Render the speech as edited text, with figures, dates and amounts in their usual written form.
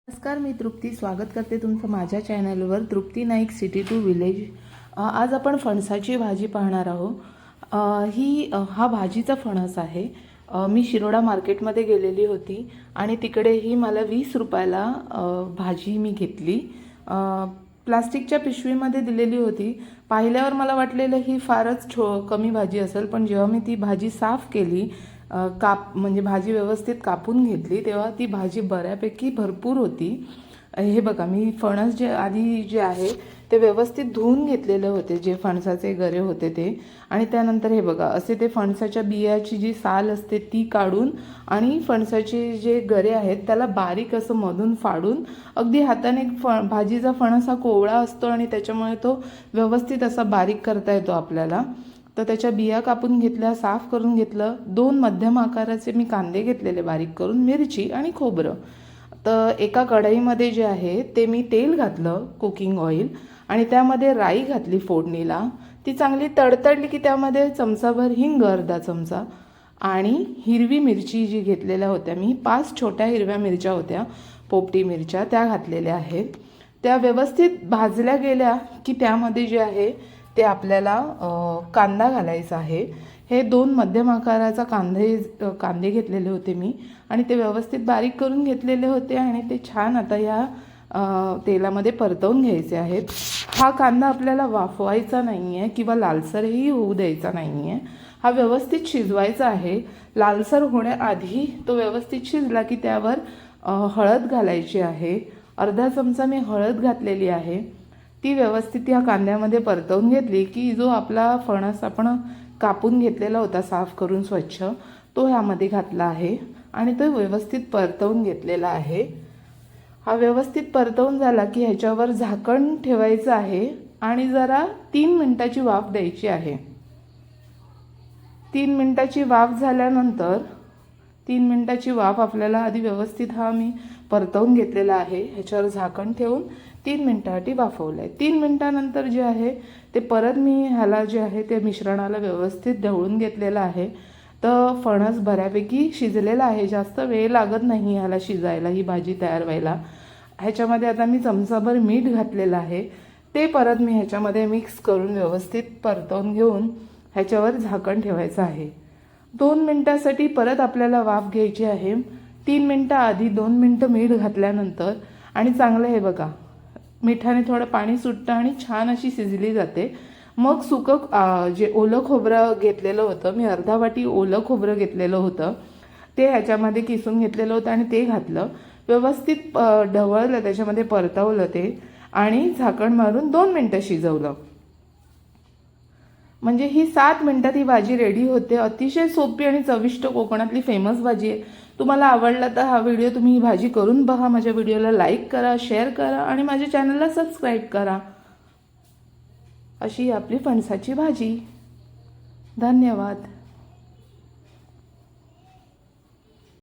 नमस्कार, मी तृप्ती स्वागत करते तुमचं माझ्या चॅनलवर तृप्ती नाईक सिटी टू विलेज। आज आपण फणसाची भाजी पाहणार आहोत। हा भाजीचा फणस आहे। मी शिरोडा मार्केटमध्ये गेलेली होती आणि तिकडेही मला 20 रुपयाला भाजी मी घेतली। प्लास्टिकच्या पिशवीमध्ये दिलेली होती। पाहिल्यावर मला वाटलेलं ही फारच कमी भाजी असेल, पण जेव्हा मी ती भाजी साफ केली, म्हणजे भाजी व्यवस्थित कापून घेतली, तेव्हा ती भाजी बऱ्यापैकी भरपूर होती। हे बघा, मी फणस जे आहे ते व्यवस्थित धुवून घेतलेले होते, जे फणसाचे गरे होते ते। आणि त्यानंतर हे बघा, असे ते फणसाच्या बियाची जी साल असते ती काढून आणि फणसाचे जे गरे आहेत त्याला बारीक असं मधून फाडून, अगदी हाताने भाजीचा फणस हा कोवळा असतो आणि त्याच्यामुळे तो व्यवस्थित असा बारीक करता येतो आपल्याला। तर त्याच्या बिया कापून घेतल्या, साफ करून घेतलं। 2 मध्यम आकाराचे मी कांदे घेतलेले बारीक करून, मिरची आणि खोबरं। तर एका कढईमध्ये जे आहे ते मी तेल घातलं, कुकिंग ऑइल, आणि त्यामध्ये राई घातली फोडणीला। ती चांगली तडतडली की त्यामध्ये चमचाभर हिंग, अर्धा चमचा, आणि हिरवी मिरची जी घेतलेल्या होत्या मी, 5 छोट्या हिरव्या मिरच्या होत्या, पोपटी मिरच्या, त्या घातलेल्या आहेत। त्या व्यवस्थित भाजल्या गेल्या की त्यामध्ये जे आहे ते आपल्याला कांदा घालायचा आहे। हे 2 मध्यम आकाराचा कांदे घेतलेले होते मी आणि ते व्यवस्थित बारीक करून घेतलेले होते आणि ते छान आता या तेलामध्ये परतवून घ्यायचे आहेत। हा कांदा आपल्याला वाफवायचा नाही आहे किंवा लालसरही होऊ द्यायचा नाही आहे, हा व्यवस्थित शिजवायचा आहे। लालसर होण्याआधी तो व्यवस्थित शिजला की त्यावर हळद घालायची आहे। अर्धा चमचा मी हळद घातलेली आहे। ती व्यवस्थित या कांद्यामध्ये परतवून घेतली की जो आपला फणस आपण कापून घेतलेला होता साफ करून स्वच्छ, तो ह्यामध्ये घातला आहे आणि तो व्यवस्थित परतवून घेतलेला आहे। हा व्यवस्थित परतवून झाला की ह्याच्यावर झाकण ठेवायचं आहे आणि जरा 3 मिनिटाची वाफ द्यायची आहे। 3 मिनिटाची वाफ झाल्यानंतर, 3 मिनिटाची वाफ आपल्याला आधी व्यवस्थित, हा मी परतवून घेतलेला आहे, ह्याच्यावर झाकण ठेवून 3 मिनिटांसाठी वाफवलं आहे। 3 मिनिटानंतर जे आहे ते परत मी ह्याला जे आहे ते मिश्रणाला व्यवस्थित ढवळून घेतलेलं आहे। तर फणस बऱ्यापैकी शिजलेला आहे, जास्त वेळ लागत नाही ह्याला शिजायला, ही भाजी तयार व्हायला। ह्याच्यामध्ये आता मी चमचाभर मीठ घातलेलं आहे, ते परत मी ह्याच्यामध्ये मिक्स करून व्यवस्थित परतवून घेऊन ह्याच्यावर झाकण ठेवायचं आहे। 2 मिनिटासाठी परत आपल्याला वाफ घ्यायची आहे। 3 मिनिटं आधी 2 मिनिटं मीठ घातल्यानंतर आणि चांगलं, हे बघा, मिठाने थोडं पाणी सुटतं आणि छान अशी शिजली जाते। मग जे ओलं खोबरं घेतलेलं होतं मी, अर्धा वाटी ओलं खोबरं घेतलेलं होतं, ते ह्याच्यामध्ये किसून घेतलेलं होतं आणि ते घातलं, व्यवस्थित ढवळलं, त्याच्यामध्ये परतवलं ते आणि झाकण मारून 2 मिनिटं शिजवलं। म्हणजे ही 7 मिनिटात ही भाजी रेडी होते। अतिशय सोपी आणि चविष्ट कोकणातली फेमस भाजी आहे। तुम्हाला आवडला तर हा व्हिडिओ, तुम्ही ही भाजी करून पहा। माझ्या व्हिडिओला लाईक करा, शेअर करा आणि माझ्या चॅनलला सबस्क्राईब करा। अशी आपली फणसाची भाजी। धन्यवाद।